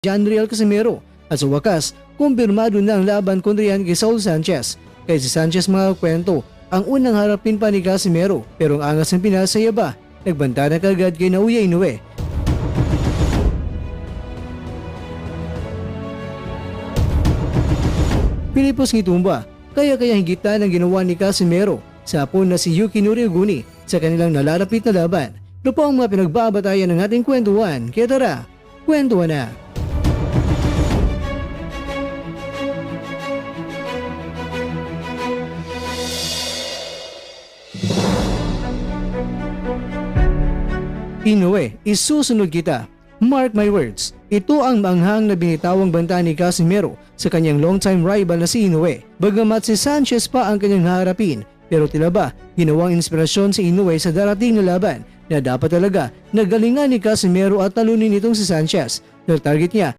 Janriel Casimero at sa wakas, kumpirmado na ang laban kontra yan kay Saul Sanchez. Kaya si Sanchez mga kwento, ang unang harapin pa ni Casimero pero ang angas ng Pinas sa yaba, nagbanta na kagad kay Naoya Inoue. Pilipos Ngitumba, kaya higit na ng ginawa ni Casimero sa hapon na si Yukinori Oguni sa kanilang nalalapit na laban. Ito po ang mga pinagbabatayan ng ating kwentuhan. Kaya tara, kwentuhan na! Inoue, isusunod kita. Mark my words, ito ang manghang na binitawang banta ni Casimero sa kanyang long-time rival na si Inoue. Bagamat si Sanchez pa ang kanyang haharapin, pero tila ba ginawang inspirasyon si Inoue sa darating na laban na dapat talaga nagalingan ni Casimero at talunin itong si Sanchez. Target niya